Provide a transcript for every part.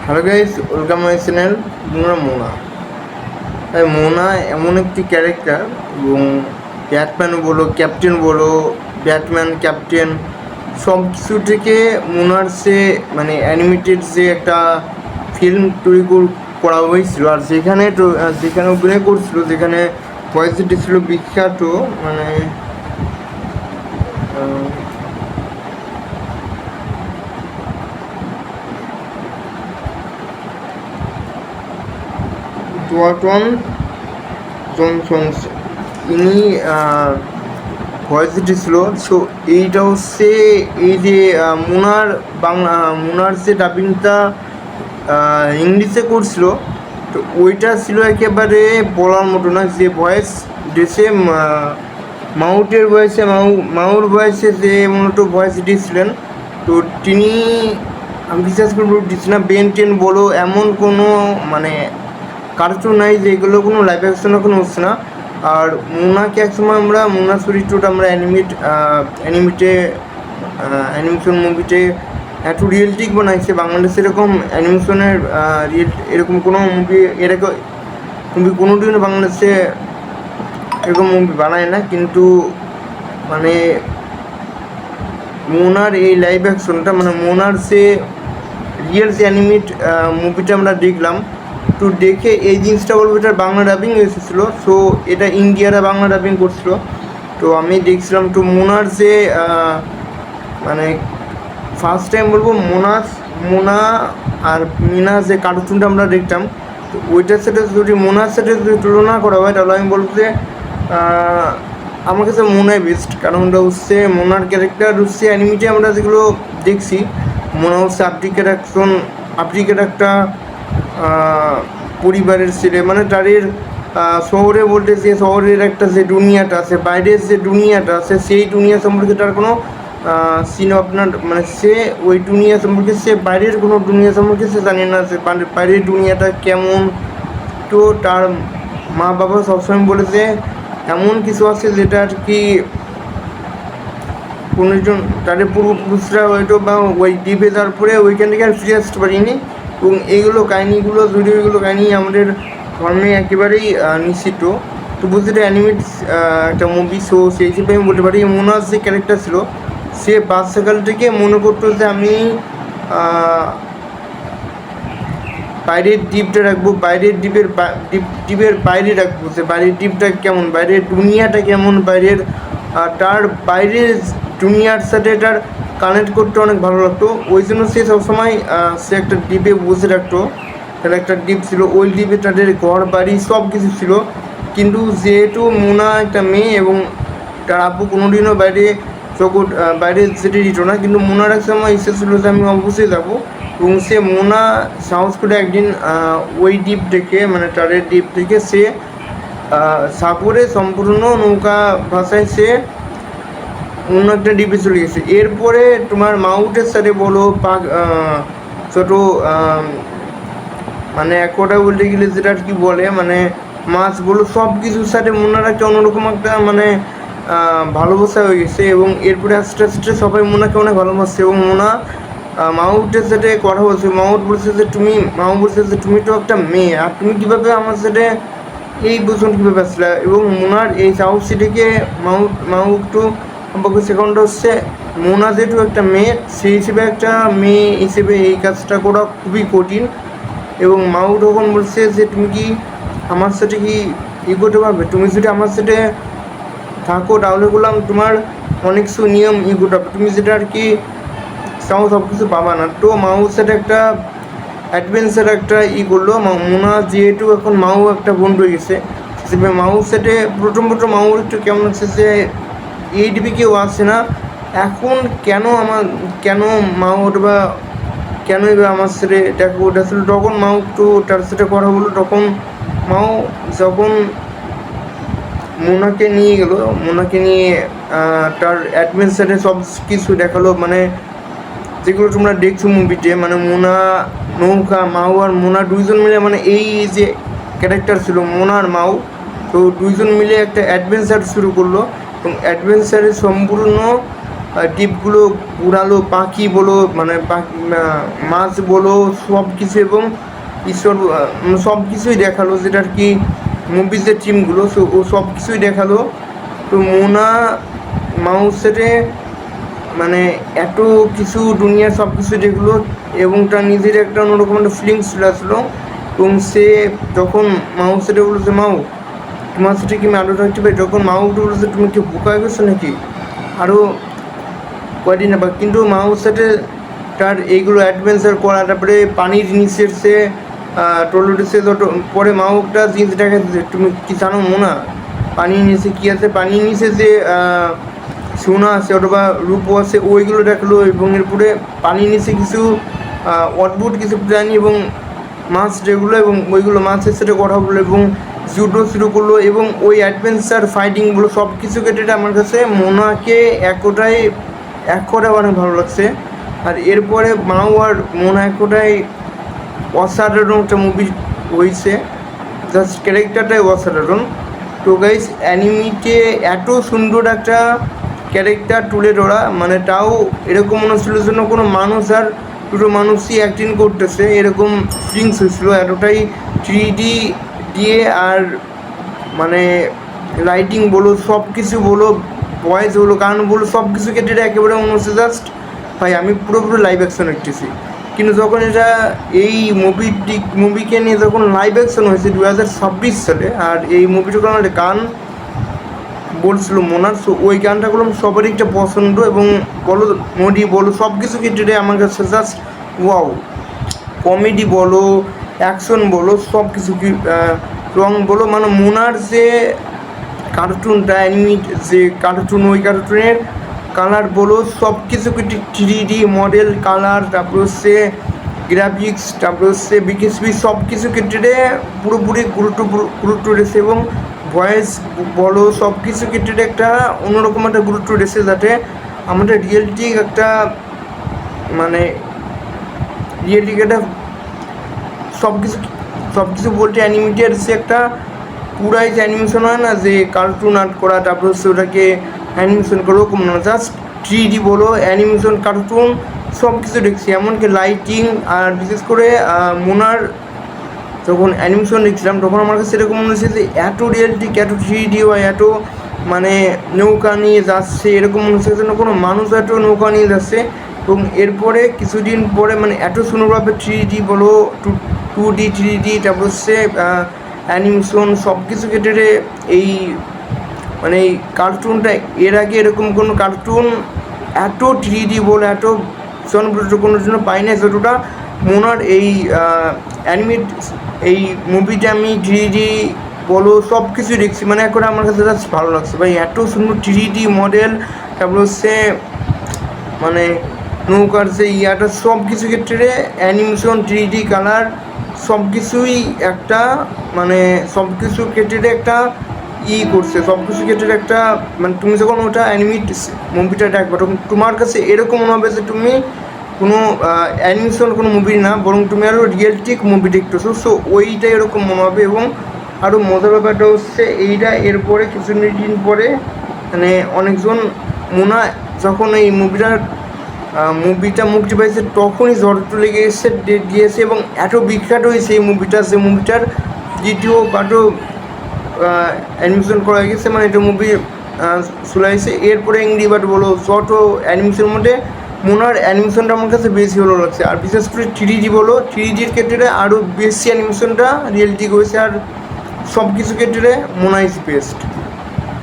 Hello guys, welcome my channel Mona. তাই মোনা এমন একটি ক্যারেক্টার, এবং ব্যাটম্যান বলো, ক্যাপ্টেন বলো, ব্যাটম্যান ক্যাপ্টেন সব কিছু থেকে মোনার সে মানে অ্যানিমেটেড যে একটা ফিল্ম তৈরি করা হয়েছিল, আর যেখানে অভিনয় করছিল, যেখানে ভয়েস ছিল বিখ্যাত মানে ডোয়াটন জনসন, ইনি ভয়েস দিয়েছিল। সো এইটা হচ্ছে এই যে মুনার যে ডাবিংটা ইংলিশে করছিল, তো ওইটা ছিল একেবারে বলার মতো না। যে ভয়েস দিয়েছে মাউটের ভয়েসে, মাউর ভয়েসে যে মূলত ভয়েস দিয়েছিলেন, তো তিনি আমি বিশ্বাস করবো দিচ্ছি না বেন টেন বলো, এমন কোনো মানে কার্টুন নাই যেগুলো কোনো লাইভ অ্যাকশনে কোনো হচ্ছে না। আর মোনাকে একসময় আমরা মোনা চরিত্রটা আমরা অ্যানিমেশন মুভিতে এত রিয়েলিস্টিক বানাইছে। বাংলাদেশে এরকম অ্যানিমেশনের এরকম কোনো মুভি কোনোদিনও বাংলাদেশে এরকম মুভি বানায় না। কিন্তু মানে মোনার এই লাইভ অ্যাকশনটা মানে মোনার যে রিয়েল যে অ্যানিমেট মুভিটা আমরা দেখলাম, তো দেখে এই জিনিসটা বলবো এটার বাংলা ডাবিং এসেছিলো। সো এটা ইন্ডিয়ারা বাংলা ডাবিং করছিল। তো আমি দেখছিলাম তো মোনার যে মানে ফার্স্ট টাইম বলবো মোনা আর মিনা যে কার্টুনটা আমরা দেখতাম, তো ওইটার সাথে যদি মোনার সাথে যদি তুলনা করা হয়, তাহলে আমি বলবো যে আমার কাছে মোনাই বেস্ট। কারণটা হচ্ছে মোনার ক্যারেক্টার হচ্ছে অ্যানিমেটে আমরা যেগুলো দেখছি, মনে হচ্ছে আফ্রিকার একটা পরিবারের ছেলে, মানে তাদের শহরে বলতে যে শহরের একটা যে দুনিয়াটা আছে, বাইরের যে দুনিয়াটা আছে, সেই দুনিয়া সম্পর্কে তার কোনো আপনার মানে সে ওই দুনিয়া সম্পর্কে, সে বাইরের কোনো দুনিয়া সম্পর্কে সে জানে না, সে বাইরের দুনিয়াটা কেমন। তো তার মা বাবা সবসময় বলেছে এমন কিছু আছে যেটা আর কি কোনোজন তাদের পূর্বপুরুষরা হয়তো বা ওই দ্বীপে যাওয়ার পরে ওইখান থেকে আর ফিরে আসতে পারিনি। এবং এইগুলো কাহিনি আমাদের ধর্মে একেবারেই নিশ্চিত। তো বুঝতে অ্যানিমেট একটা মুভি, শো সেই হিসেবে আমি বলতে পারি মোনার যে ক্যারেক্টার ছিল, সে বাচ্চাকাল থেকে মনে করতো যে আমি বাইরের দ্বীপটা রাখবো, দ্বীপের বাইরে রাখবো, যে বাইরের দ্বীপটা কেমন, বাইরের দুনিয়াটা কেমন, তার বাইরের দুনিয়ার সাথে তার কানেক্ট করতে অনেক ভালো লাগতো। ওই জন্য সে সবসময় সে একটা দ্বীপে বসে রাখতো। তাহলে একটা দ্বীপ ছিল, ওই দ্বীপে তাদের ঘর বাড়ি সব কিছু ছিল। কিন্তু যেহেতু মোনা একটা মেয়ে এবং তার আব্বু কোনোদিনও বাইরে যেতে দিত না, কিন্তু মোনার এক সময় ইচ্ছে ছিল যে আমি অবশ্যই যাবো। এবং সে মোনা সাহস করে একদিন ওই দ্বীপ থেকে মানে তাদের দ্বীপ থেকে সে সাগরে সম্পূর্ণ নৌকা ভাষায় সে অন্য একটা দ্বীপে চলে গেছে। এরপরে তোমার মাউটের সাথে বলো ছোটো মানে এক কথা বলতে গেলে যেটা আর কি বলে মানে মাছ বলো, সব কিছুর সাথে মোনার একটা অন্যরকম একটা মানে ভালোবাসা হয়ে গেছে। এবং এরপরে আস্তে আস্তে সবাই মোনাকে অনেক ভালোবাসছে। এবং মোনা মাউটের সাথে কথা বলছে, মাউট বলছে যে তুমি তো একটা মেয়ে, আর তুমি কীভাবে আমার সাথে এই বুঝুন কীভাবে আসলে। এবং মোনার এই সাউথ সিটিকে মাউট সম্পর্কে সেখানটা হচ্ছে মোনা যেহেতু একটা মেয়ে, সেই হিসেবে একটা মেয়ে হিসেবে এই কাজটা করা খুবই কঠিন। এবং মাউ তখন বলছে যে তুমি কি আমার সাথে কি করতে পারবে, তুমি যদি আমার সাথে থাকো তাহলে বললাম তোমার অনেক কিছু নিয়ম করতে হবে, তুমি যেটা আর কি চাও সব কিছু পাবা না। তো মাউর সাথে একটা অ্যাডভেঞ্চার একটা করলো। মোনা যেহেতু এখন মাউ একটা বন্ধু হয়ে গেছে, সেভাবে মাউর সাথে প্রথম মাউর একটু কেমন হচ্ছে যে এই ডিপি কেউ আসছে না এখন, কেন মাউ বা কেন এবার আমার সাথে দেখো ওটা ছিল। তখন মাউ একটু তার সাথে কথা বললো। তখন মাউ যখন মোনাকে নিয়ে তার অ্যাডভেঞ্চারে সব কিছু দেখালো, মানে যেগুলো তোমরা দেখছো মুভিতে, মানে মোনা নৌকা মাউ আর মোনা দুইজন মিলে, মানে এই যে ক্যারেক্টার ছিল মোনা আর মাউ, তো দুইজন মিলে একটা অ্যাডভেঞ্চার শুরু করলো। এবং অ্যাডভেঞ্চারে সম্পূর্ণ টিপগুলো উড়ালো, পাখি বলো মানে মাছ বলো সব কিছু, এবং ঈশ্বর সব কিছুই দেখালো, যেটা আর কি মুভিজের টিমগুলো ও সব কিছুই দেখালো। তো মোনা মাউসেরে মানে এত কিছু দুনিয়ার সব কিছু দেখলো, এবং তার নিজের একটা অন্যরকম একটা ফিলিংস চলে আসলো। এবং সে যখন মাউ সেটা বললো যে মাউ তোমার সাথে কি আমি আরও থাকতে পারি, যখন মাউ বললো যে তুমি কি বোকা গেছো নাকি, আরও কয়দিন না, কিন্তু মাউর সাথে তার এইগুলো অ্যাডভেঞ্চার করা, তারপরে পানির নিচের সে টলোটেসে পরে মাউটা জিনিস দেখা যাচ্ছে, তুমি কি জানো মোনা পানির নিচে কী আছে, পানির নিচে যে সোনা আছে অথবা রূপো আছে ওইগুলো দেখলো, এবং এরপরে পানির নিচে কিছু অদ্ভুত কিছু প্রাণী এবং মাছ যেগুলো, এবং ওইগুলো মাছের সাথে কথা বললো এবং জুডো শুরু করলো, এবং ওই অ্যাডভেঞ্চার ফাইটিংগুলো সব কিছু কেটে আমার কাছে মোনাকে এক কথায় অনেক ভালো লাগছে। আর এরপরে মাও আর মোনা এক কথায় অসাধারণ একটা মুভি হয়েছে, জাস্ট ক্যারেক্টারটাই অসাধারণ। তো গাইস অ্যানিমিতে এত সুন্দর একটা ক্যারেক্টার তুলে ধরা, মানে তাও এরকম মনে হচ্ছিল যেন কোনো মানুষ আর দুটো মানুষই অ্যাক্টিং করতেছে, এরকম ফিলিংস হয়েছিলো। এতটাই 3D দিয়ে, আর মানে লাইটিং বলো সব কিছু বলো, ভয়েস বলো, গান বলো, সব কিছু কেটে একেবারে মনে হচ্ছে জাস্ট ভাই আমি পুরোপুরি লাইভ অ্যাকশন দেখতেছি। কিন্তু যখন এটা এই মুভিকে নিয়ে যখন লাইভ অ্যাকশন হয়েছে 2026 সালে, আর এই মুভিটাকে আমার গান বলছিল মোনার, সো ওই গানটা করলাম সবারই একটা পছন্দ, এবং বলো মোডি বলো সব কিছু কেটে আমার কাছে জাস্ট ওয়াও। কমেডি বলো, অ্যাকশন বলো, সব কিছু কি রং বলো, মানে মোনার যে কার্টুনটা অ্যানিমেট যে কার্টুন, ওই কার্টুনের কালার বলো সব কিছু 3D মডেল কালার, তারপর হচ্ছে গ্রাফিক্স, তারপর হচ্ছে বিকেসবি সব কিছু ক্ষেত্রে পুরোপুরি গুরুত্ব রয়েছে, এবং ভয়েস বলো সব কিছু ক্ষেত্রে একটা অন্যরকম একটা গুরুত্ব রয়েছে, যাতে আমাদের রিয়েলিটি একটা মানে রিয়েলিটি একটা সব কিছু বলতে অ্যানিমেটেড সে একটা পুরাই যে অ্যানিমেশন হয় না, যে কার্টুন আর্ট করা, তারপর হচ্ছে ওটাকে অ্যানিমেশন করা, ওরকম না, জাস্ট 3D বলো অ্যানিমেশন কার্টুন সব কিছু দেখছি, এমনকি লাইটিং। আর বিশেষ করে মোনার যখন অ্যানিমেশন দেখছিলাম তখন আমার কাছে এরকম মনে হচ্ছে যে এত রিয়েলিটিক, এত 3D হয়, এত মানে নৌকা নিয়ে যাচ্ছে, এরকম মনে হচ্ছে যেন কোনো মানুষ এত নৌকা নিয়ে যাচ্ছে। এবং এরপরে কিছুদিন পরে মানে এত সুন্দরভাবে 3D বলো 2D 3D, তারপর হচ্ছে অ্যানিমেশন সব কিছু কেটে এই মানে এই কার্টুনটা, এর আগে এরকম কোনো কার্টুন এত 3D বলে এত কোনো জন্য পাই না, যতটা মোনার এই অ্যানিমেট এই মুভিটা আমি 3D বলো সব কিছু দেখছি, মানে এখন আমার কাছে জাস্ট ভালো লাগছে ভাই, এত সুন্দর 3D মডেল, তারপর হচ্ছে মানে নৌকার যে ইয়াটা সব কিছু ক্ষেত্রে অ্যানিমেশন 3D কালার সব কিছুই একটা মানে সব কিছু ক্ষেত্রে একটা করছে, সব কিছু ক্ষেত্রে একটা মানে তুমি যখন ওটা অ্যানিমেট মুভিটা দেখবে তখন তোমার কাছে এরকম মনে হবে যে তুমি কোনো অ্যানিমেশন কোনো মুভি না, বরং তুমি আরও রিয়েলিস্টিক মুভি দেখতেছো, সো ওইটা এরকম মনে হবে। এবং আরও মজার ব্যাপারটা হচ্ছে এইটা এরপরে কিছুদিন পরে মানে অনেকজন মোনা যখন এই মুভিটা মুক্তি পাইছে তখনই ঝড় তুলে গিয়েছে ডেট দিয়েছে, এবং এত বিখ্যাত হয়েছে এই মুভিটা, যে মুভিটার দ্বিতীয় পার্টও অ্যানিমেশন করা গেছে, মানে এটা মুভি চলে আসছে। এরপরে এংরি বার্ড বলো যত অ্যানিমেশনের মধ্যে মোনার অ্যানিমেশনটা আমার কাছে বেশি ভালো লাগছে, আর বিশেষ করে 3D বলো 3Dর ক্ষেত্রে আরও বেশি অ্যানিমেশনটা রিয়েলিটি হয়েছে, আর সব কিছু ক্ষেত্রে মোনা ইজ বেস্ট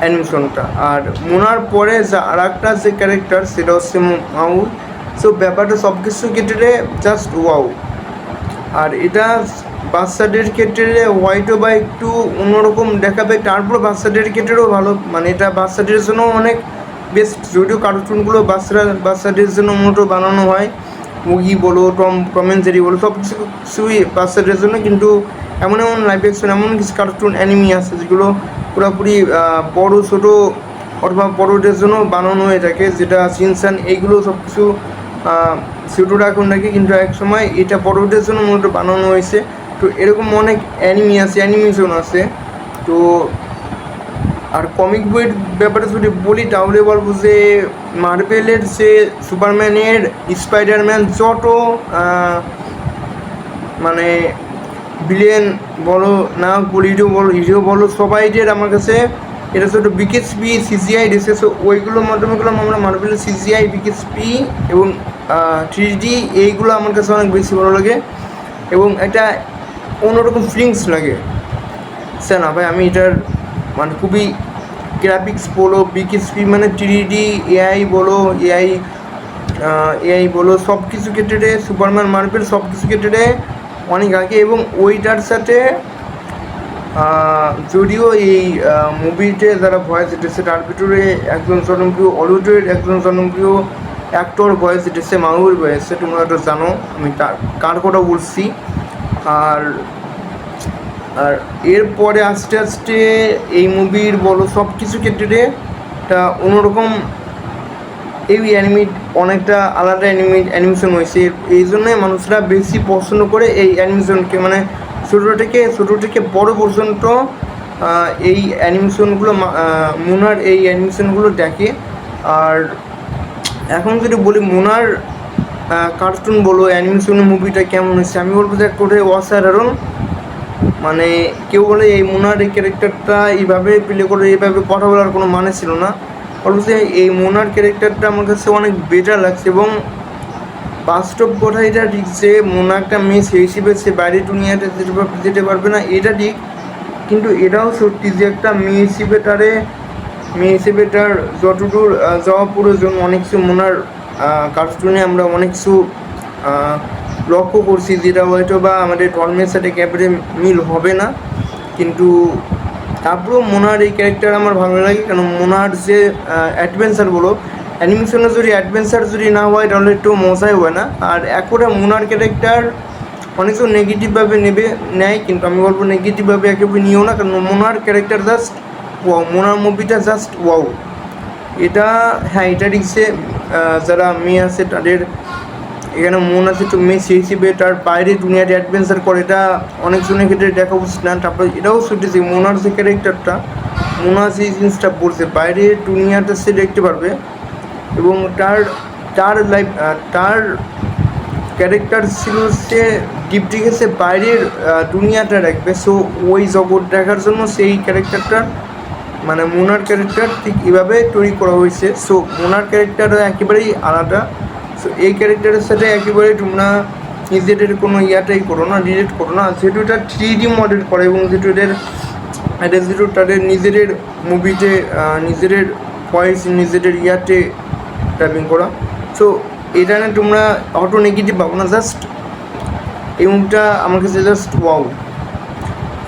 অ্যানিমেশনটা। আর মোনার পরে আর একটা যে ক্যারেক্টার সেটা হচ্ছে মাউল, সো ব্যাপারটা সব কিছু ক্ষেত্রে জাস্ট ওয়াও। আর এটা বাচ্চাদের ক্ষেত্রে হয়তো বা একটু অন্যরকম দেখাবে, তারপর বাচ্চাদের ক্ষেত্রেও ভালো, মানে এটা বাচ্চাদের জন্য অনেক বেস্ট, যদিও কার্টুনগুলো বাচ্চাদের জন্য মূলত বানানো হয়, মুগি বলো টম অ্যান্ড জেরি বলো সব কিছুই বাচ্চাদের জন্য, কিন্তু এমন লাইভ অ্যাকশন এমন কিছু কার্টুন অ্যানিমি আছে যেগুলো পুরোপুরি বড়ো ছোটো অথবা বড়োদের জন্য বানানো হয়ে থাকে, যেটা সিনচান এইগুলো সব কিছু ছোটোরা এখন থাকে, কিন্তু এক সময় এটা বড়োদের জন্য মূলত বানানো হয়েছে। তো এরকম অনেক অ্যানিমি আছে, অ্যানিমেশন আছে। তো আর কমিক বইয়ের ব্যাপারে যদি বলি তাহলে বলবো যে মার্বেলের যে সুপারম্যানের, স্পাইডারম্যান, যত মানে ভিলেন বলো না, হিরো বলো, সবাইদের আমার কাছে এটা ছোটো বিকেএসপি সিজিআই দিচ্ছে। সো ওইগুলোর মাধ্যমে গেলাম আমরা মার্বেলের সিজিআই, বিকেএসপি এবং 3D এইগুলো আমার কাছে অনেক বেশি ভালো লাগে এবং এটা অন্যরকম ফিলিংস লাগে। স্যার না ভাই, আমি এটার মানে খুবই গ্রাফিক্স বলো, বিকেএসপি মানে 3D এআই বলো, এআই বলো, সব কিছু ক্ষেত্রে সুপারম্যান মার্বেল সব কিছু ক্ষেত্রে অনেক আগে। এবং ওইটার সাথে যদিও এই মুভিতে যারা ভয়েস দিতেছে তার ভিতরে একজন জনপ্রিয় হলিউডের একজন জনপ্রিয় অ্যাক্টর ভয়েস দিতেছে, মাহুর ভয়েসে, তোমরা তো জানো আমি কার কথা বলছি। আর আর এরপরে আস্তে আস্তে এই মুভির বলো সব কিছু ক্ষেত্রে একটা অন্যরকম এই অনেকটা আলাদা অ্যানিমেশন হয়েছে। এই জন্যই মানুষরা বেশি পছন্দ করে এই অ্যানিমেশনকে, মানে ছোটো থেকে বড় পর্যন্ত এই অ্যানিমেশনগুলো মোনার এই অ্যানিমেশনগুলো দেখে। আর এখন যদি বলি মোনার কার্টুন বলো, অ্যানিমেশন মুভিটা কেমন হয়েছে, আমি বলবো যে করে অসাধারণ। মানে কেউ বলে এই মোনার এই ক্যারেক্টারটা এইভাবে প্লে করে এইভাবে কথা বলার কোনো মানে ছিল না, অবশ্যই এই মোনার ক্যারেক্টারটা আমার কাছে অনেক বেটার লাগছে। এবং বাস্তব কথা এটা ঠিক যে মোনা একটা মেয়ে সেই হিসেবে সে বাইরে দুনিয়াতে যেতে পারবে না, এটা ঠিক। কিন্তু এটাও সত্যি যে একটা মেয়ে হিসেবে তার যতদূর যাওয়া প্রয়োজন, অনেক কিছু মোনার কার্টুনে আমরা অনেক কিছু লক্ষ্য করছি যেটা হয়তো বা আমাদের ধর্মের সাথে ক্যাপেরে মিল হবে না। কিন্তু তারপরেও মোনার এই ক্যারেক্টার আমার ভালো লাগে, কারণ মোনার যে অ্যাডভেঞ্চার বলো, অ্যানিমেশনে যদি অ্যাডভেঞ্চার যদি না হয় তাহলে একটু মজাই হয় না। আর একটা মোনার ক্যারেক্টার অনেক কিছু নেগেটিভভাবে নেয়, কিন্তু আমি বলবো নেগেটিভভাবে একেবারে নিও না, কারণ মোনার ক্যারেক্টার জাস্ট ওয়াও, মোনার মুভিটা জাস্ট ওয়াও। এটা হ্যাঁ, এটা দিচ্ছে যারা মেয়ে আছে তাদের, এখানে মন আছে একটু মেয়ে সেই হিসেবে তার বাইরে দুনিয়াতে অ্যাডভেঞ্চার করে, এটা অনেকজনের ক্ষেত্রে দেখা উচিত না। তারপরে এটাও শুনতেছি মোনার যে ক্যারেক্টারটা, মোনা যে জিনিসটা বলছে বাইরে দুনিয়াটা সে দেখতে পারবে এবং তার লাইফ তার ক্যারেক্টার ছিল সে ডিপ গেছে বাইরের দুনিয়াটা রাখবে। সো ওই জগৎ দেখার জন্য সেই ক্যারেক্টারটা মানে মোনার ক্যারেক্টার ঠিক এভাবে তৈরি করা হয়েছে। সো মোনার ক্যারেক্টারও একেবারেই আলাদা। সো এই ক্যারেক্টারের সাথে একেবারেই তোমরা নিজেদের কোনো ইয়াটাই করো না, রিলেট করো না, যেহেতু এটা 3D মডেল করে এবং যেহেতু যেহেতু তাদের নিজেদের মুভিতে নিজেদের ভয়েস নিজেদের ইয়াতে ডাবিং করা। সো এটা না তোমরা অটো নেগেটিভ পাবো না, জাস্ট এই মুভিটা আমার কাছে জাস্ট ওয়াও।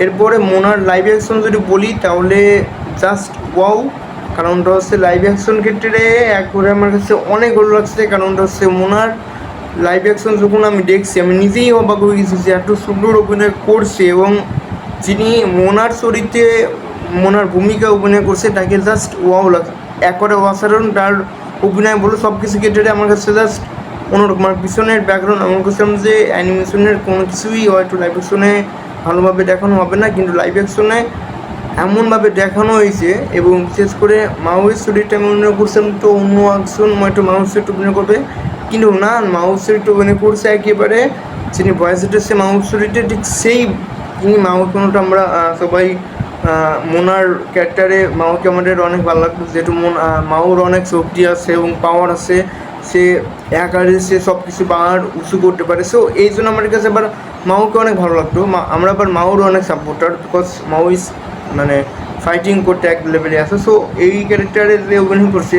এরপরে মোনার লাইভ অ্যাকশন যদি বলি তাহলে জাস্ট ওয়াও, কারণটা হচ্ছে লাইভ অ্যাকশন ক্ষেত্রে একবারে আমার কাছে অনেক ভালো লাগছে। কারণটা হচ্ছে মোনার লাইভ অ্যাকশন যখন আমি দেখছি আমি নিজেই অবাক হয়ে গেছি যে এত সুন্দর অভিনয় করছে এবং যিনি মোনার চরিত্রে মোনার ভূমিকা অভিনয় করছে তাকে জাস্ট ওয়াও লাগছে, একবারে অসাধারণ। তার অভিনয় বলো সব কিছু ক্ষেত্রে আমার কাছে জাস্ট অন্যরকম। আর পিছনের ব্যাকগ্রাউন্ড আমি বলছিলাম যে অ্যানিমেশনের কোনো কিছুই হয়তো লাইভ অ্যাকশনে ভালোভাবে দেখানো হবে না, কিন্তু লাইভ অ্যাকশনে এমনভাবে দেখানো হয়েছে এবং বিশেষ করে মাউসের চরিত্রে আমি অভিনয় করছিলাম তো অন্য একজন হয়তো মাউসের চরিত্রে অভিনয় করবে, কিন্তু না, মাউসের চরিত্রে অভিনয় করছে একেবারে যিনি ভয়েস দিতেছে মাউস চরিত্রে ঠিক সেই তিনি মাউস। কোনোটা আমরা সবাই মোনার ক্যারেক্টারে মাউকে আমাদের অনেক ভালো লাগতো, যেহেতু মাউর অনেক শক্তি আছে এবং পাওয়ার আছে, সে একারে সে সব কিছু পাহাড় উঁচু করতে পারে। সো এই জন্য আমার কাছে আবার মাউকে অনেক ভালো লাগতো। আমরা আবার মাউর অনেক সাপোর্টার, বিকজ মাউ ইস মানে ফাইটিং করতে এক লেভেলে আছে। সো এই ক্যারেক্টারে যে অভিনয় করছে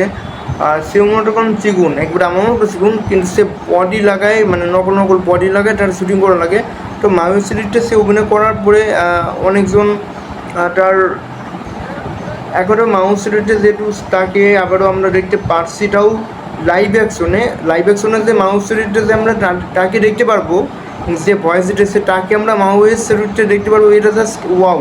আর সে অন্যরকম চিগুন, একবার আমার মতো চিগুন, কিন্তু সে বডি লাগায় মানে নকল বডি লাগায় তার শুটিং করা লাগে। তো মাউস সিরিজটা সে অভিনয় করার পরে অনেকজন তার এখনও মাউস সিরিজটা যেহেতু তাকে আবারও আমরা দেখতে পারছি, তাও লাইভ অ্যাকশনে যে মাউস সিরিজটা যে আমরা তাকে দেখতে পারবো, যে ভয়েস দিতেছে তাকে আমরা মাউস সিরিজটা দেখতে পারবো, এটা জাস্ট ওয়াও।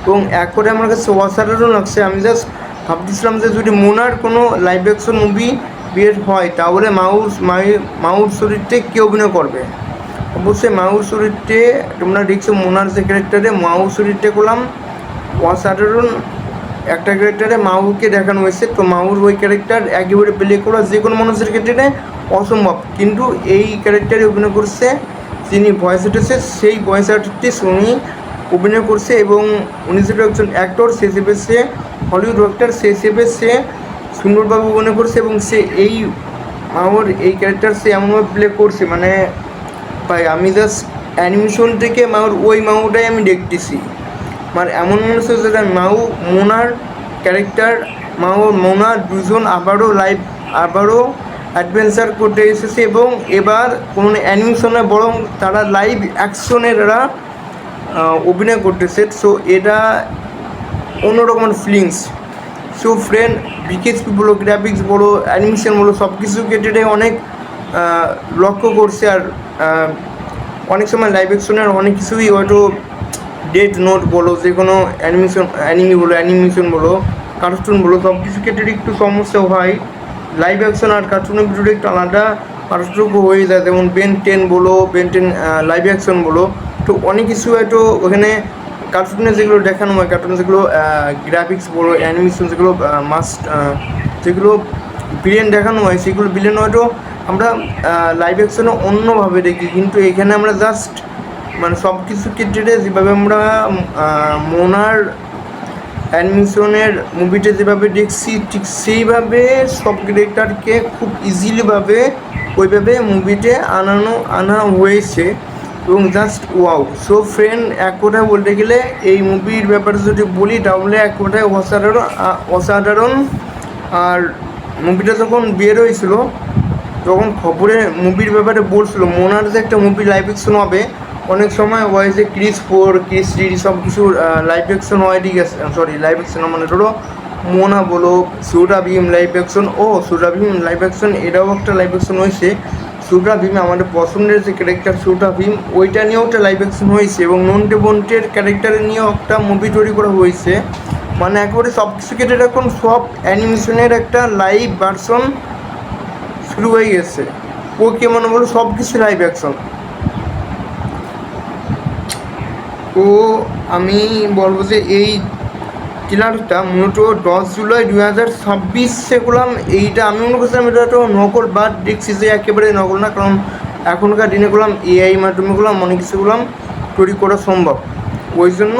এবং করে আমার কাছে অসাধারণ লাগছে। আমি জাস্ট ভাবতেছিলাম যে যদি মোনার কোনো লাইভ অ্যাকশন মুভি বের হয় তাহলে মাউর চরিত্রে কে অভিনয় করবে। অবশ্যই মাউর চরিত্রে তোমরা দেখছো মোনার যে ক্যারেক্টারে মাউর চরিত্রে করলাম অসাধারণ একটা ক্যারেক্টারে মাউকে দেখানো হয়েছে, তো মাউর ওই ক্যারেক্টার একেবারে প্লে করা যে কোনো মানুষের ক্ষেত্রে অসম্ভব, কিন্তু এই ক্যারেক্টারে অভিনয় করছে যিনি ভয়েস উঠেছে, সেই ভয়েস আর্টিস্ট উনি অভিনয় করছে এবং উনি যেটা একজন অ্যাক্টর সে হিসেবে সে হলিউড অ্যাক্টর, সে হিসেবে সে সুন্দরভাবে অভিনয় করছে এবং সে এই মাউর এই ক্যারেক্টার সে এমনভাবে প্লে করছে মানে ভাই আমি জাস্ট অ্যানিমেশন থেকে মাউর ওই মাউটাই আমি দেখতেছি, মানে এমন মনে হচ্ছে যেটা মাউ মোনার ক্যারেক্টার মোনা দুজন আবারও অ্যাডভেঞ্চার করতে এসেছে এবং এবার কোনো অ্যানিমেশনে বরং তারা লাইভ অ্যাকশনের এরা অভিনয় করতেছে। সো এটা অন্যরকম ফিলিংস। সো ফ্রেন্ড, বিকেএসপি বলো, গ্রাফিক্স বলো, অ্যানিমেশন বলো, সব কিছু ক্ষেত্রে অনেক লক্ষ্য করছে। আর অনেক সময় লাইভ অ্যাকশনের অনেক কিছুই হয়তো ডেথ নোট বলো, যে কোনো অ্যানিমেশন বলো, কার্টুন বলো, সব কিছু ক্ষেত্রে একটু সমস্যা হয়। লাইভ অ্যাকশন আর কার্টুনের ভিতরে একটু আলাদা পার্থক্য হয়ে যায়, যেমন বেন 10 বলো, বেন 10 লাইভ অ্যাকশন বলো, তো অনেক কিছু হয়তো ওখানে কার্টুনে যেগুলো দেখানো হয়, কার্টুনে যেগুলো গ্রাফিক্স বলো, অ্যানিমেশন যেগুলো যেগুলো ভিলেন দেখানো হয়, সেগুলো ভিলেন হয়তো আমরা লাইভ অ্যাকশনে অন্যভাবে দেখি, কিন্তু এখানে আমরা জাস্ট মানে সব কিছু ক্ষেত্রে যেভাবে আমরা মোনার অ্যানিমেশনের মুভিটা যেভাবে দেখছি ঠিক সেইভাবে সব ক্যারেক্টারকে খুব ইজিলিভাবে ওইভাবে মুভিতে আনা হয়েছে এবং জাস্ট ওয়াও। সো ফ্রেন্ড, এক কথায় বলতে গেলে এই মুভির ব্যাপারে যদি বলি তাহলে এক কথায় অসাধারণ। আর মুভিটা যখন বের হয়েছিল তখন খবরে মুভির ব্যাপারে বলছিল মোনার যে একটা মুভি লাইভ অ্যাকশন হবে, অনেক সময় হয় যে ক্রিস 4 ক্রিস 3 সব কিছু লাইভ অ্যাকশন হয়, ঠিক আছে, সরি লাইভ অ্যাকশন মানে ধরো মোনা বলো, সুরা ভীম লাইভ অ্যাকশন, সুরা ভীম লাইভ অ্যাকশন এটাও একটা লাইভ অ্যাকশন হয়েছে। সুরা ভীম আমাদের পছন্দের যে ক্যারেক্টার সুরা ভীম, ওইটা নিয়েও একটা লাইভ অ্যাকশন হয়েছে এবং নন্টে বন্টের ক্যারেক্টার নিয়েও একটা মুভি তৈরি করা হয়েছে। মানে একেবারে সব কিছু ক্ষেত্রে এখন সব অ্যানিমেশনের একটা লাইভ ভার্সন শুরু হয়ে গেছে। মনে বলো সব কিছু লাইভ অ্যাকশন। তো আমি বলবো যে এই ট্রেলারটা মূলত 10 জুলাই 2026 করলাম। এইটা আমি মনে করছিলাম এটা তো নকল, বাট দেখছি যে একেবারে নকল না, কারণ এখনকার দিনে করলাম এআই মাধ্যমে করলাম অনেক কিছু করলাম তৈরি করা সম্ভব, ওই জন্য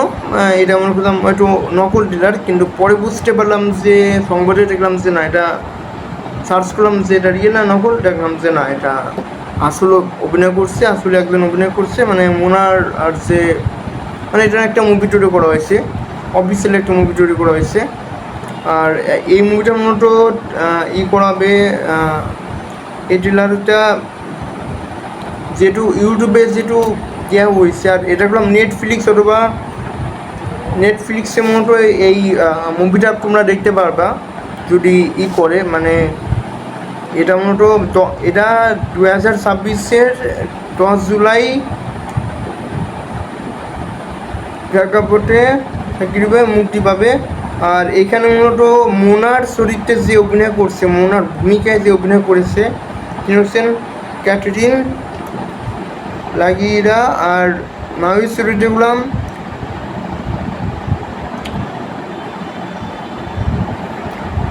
এটা মনে করলাম হয়তো নকল ট্রেলার। কিন্তু পরে বুঝতে পারলাম যে সংবাদে দেখলাম যে না, এটা সার্চ করলাম যে এটা রিয়েল না নকল, দেখলাম যে না এটা আসলে অভিনয় করছে, আসলে একজন অভিনয় করছে, মানে মোনার আর যে মানে এটা একটা মুভি তৈরি করা হয়েছে, অফিসিয়াল একটা মুভি তৈরি করা হয়েছে। আর এই মুভিটা মূলত করাবে এই ট্রেলারটা যেটু ইউটিউবে যেটু দেওয়া হয়েছে, আর এটা করলাম নেটফ্লিক্সে মূলত এই মুভিটা তোমরা দেখতে পারবা যদি করে, মানে এটা মূলত এটা 2026 10 জুলাই প্রেক্ষাপটে মুক্তি পাবে। আর এখানে মূলত মোনার চরিত্রে যে অভিনয় করছে, মোনার ভূমিকায় যে অভিনয় করেছে তিনি হচ্ছেন ক্যাথরিন লাগিরা, আর মাউই চরিত্রে বললাম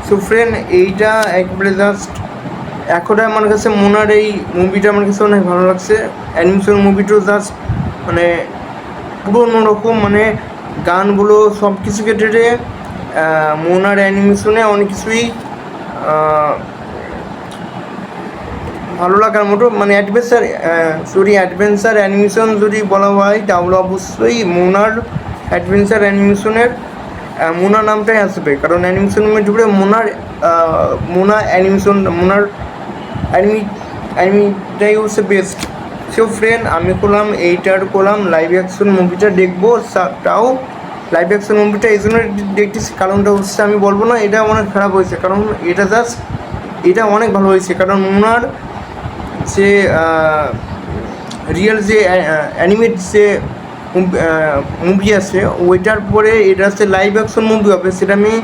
সো ফ্রেন্ড, এইটা একবারে জাস্ট এখনই আমার কাছে মোনার এই মুভিটা আমার কাছে অনেক ভালো লাগছে। অ্যানিমেশন মুভিটাও জাস্ট মানে পুরো অন্যরকম, মানে গানগুলো সব কিছু ক্ষেত্রে মোনার অ্যানিমেশনে অনেক কিছুই ভালো লাগার মতো, মানে অ্যাডভেঞ্চার অ্যানিমেশন যদি বলা হয় তাহলে অবশ্যই মোনার অ্যাডভেঞ্চার অ্যানিমেশনের মোনা নামটাই আসবে, কারণ অ্যানিমেশন জুড়ে মোনা অ্যানিমেশন মোনার অ্যানিমিটাই হচ্ছে বেস্ট। সো ফ্রেন্ড, আমি করলাম লাইভ অ্যাকশন মুভিটা দেখবো, তাও লাইভ অ্যাকশন মুভিটা এই জন্য দেখতেছি, কারণটা হচ্ছে আমি বলবো না এটা অনেক খারাপ হয়েছে, কারণ এটা অনেক ভালো হয়েছে, কারণ মোনার যে রিয়েল যে অ্যানিমেট যে মুভি আছে ওইটার পরে এটা হচ্ছে লাইভ অ্যাকশন মুভি হবে, সেটা আমি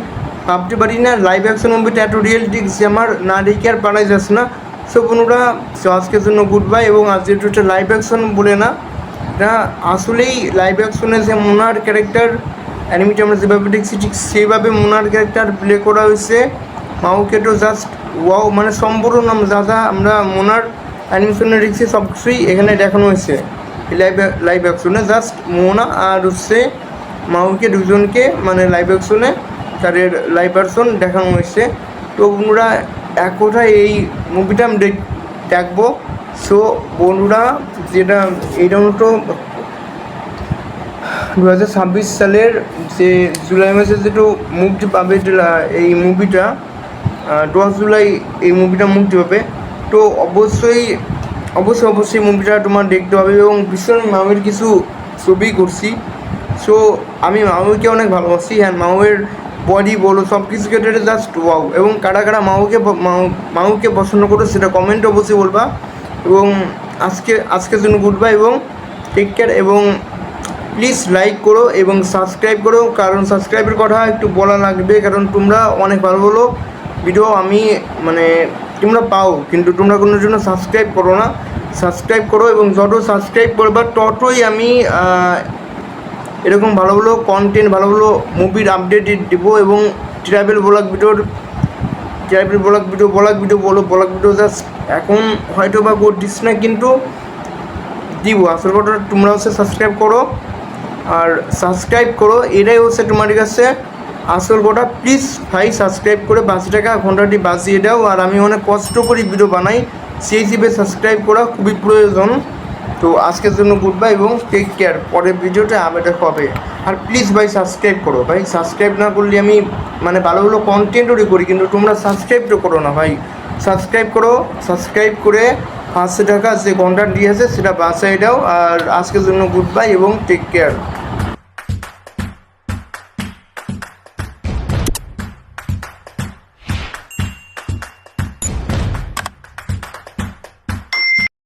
ভাবতে পারি না। লাইভ অ্যাকশন মুভিটা এত রিয়েলিটিক যে আমার না দেখে আর পারাই যাচ্ছে না। সো বন্ধুরা, আজকের জন্য গুড বাই। এবং আজ যেহেতু এটা লাইভ অ্যাকশন বলে না, এটা আসলেই লাইভ অ্যাকশনে যে মোনার ক্যারেক্টার অ্যানিমেটি আমরা যেভাবে দেখছি ঠিক সেইভাবে মোনার ক্যারেক্টার প্লে করা হয়েছে। মাউকে তো জাস্ট ওয়াও, মানে সম্পূর্ণ যা যা আমরা মোনার অ্যানিমেশনে দেখছি সব কিছুই এখানে দেখানো হয়েছে লাইভ অ্যাকশনে। জাস্ট মোনা আর হচ্ছে মাউকে দুজনকে মানে লাইভ অ্যাকশনে তাদের লাইভ ভার্সন দেখানো হয়েছে। তো বন্ধুরা এক কথায় এই মুভিটা আমি দেখবো। সো বন্ধুরা যেটা এইটা তো 2026 সালের যে জুলাই মাসে যেটা মুক্তি পাবে, এই মুভিটা 10 জুলাই এই মুভিটা মুক্তি পাবে। তো অবশ্যই মুভিটা তোমার দেখতে হবে। এবং ভীষণ মাউয়ের কিছু ছবি করছি। সো আমি মাউকে অনেক ভালোবাসি। হ্যাঁ, মাউয়ের বডি বলো সব কিছু কেটে জাস্ট ওয়াও। এবং কারা কারা মাউকে পছন্দ করো সেটা কমেন্টে অবশ্যই বলবা। এবং আজকের জন্য গুড বাই এবং টেক কেয়ার। এবং প্লিজ লাইক করো এবং সাবস্ক্রাইব করো, কারণ সাবস্ক্রাইবের কথা একটু বলা লাগবে, কারণ তোমরা অনেক ভালো ভালো ভিডিও আমি মানে তোমরা পাও, কিন্তু তোমরা কোনো জন্য সাবস্ক্রাইব করো না। সাবস্ক্রাইব করো এবং যত সাবস্ক্রাইব করবা ততই আমি এরকম ভালো ভালো কন্টেন্ট, ভালো ভালো মুভির আপডেট দেবো। এবং ট্রাভেল ব্লগ ভিডিও জাস্ট এখন হয়তো বা করছিস না, কিন্তু দিব। আসল কথা তোমরা হচ্ছে সাবস্ক্রাইব করো, আর সাবস্ক্রাইব করো, এটাই হচ্ছে তোমাদের কাছে আসল কথা। প্লিজ ভাই সাবস্ক্রাইব করে 80 টাকা ঘন্টাটি বাঁচিয়ে দাও। আর আমি অনেক কষ্ট করে ভিডিও বানাই, সেই হিসেবে সাবস্ক্রাইব করা খুবই প্রয়োজন। তো আজকের জন্য গুড বাই এবং টেক কেয়ার। পরের ভিডিওটা আবার দেখা হবে। আর প্লিজ ভাই সাবস্ক্রাইব করো ভাই, সাবস্ক্রাইব না করলে আমি মানে ভালো ভালো কন্টেন্টও করি, কিন্তু তোমরা সাবস্ক্রাইব তো করো না ভাই। সাবস্ক্রাইব করো, সাবস্ক্রাইব করে 500 টাকা যে কন্টেন্ট দিয়েছে সেটা বাঁচাই দাও। আর আজকের জন্য গুড বাই এবং টেক কেয়ার।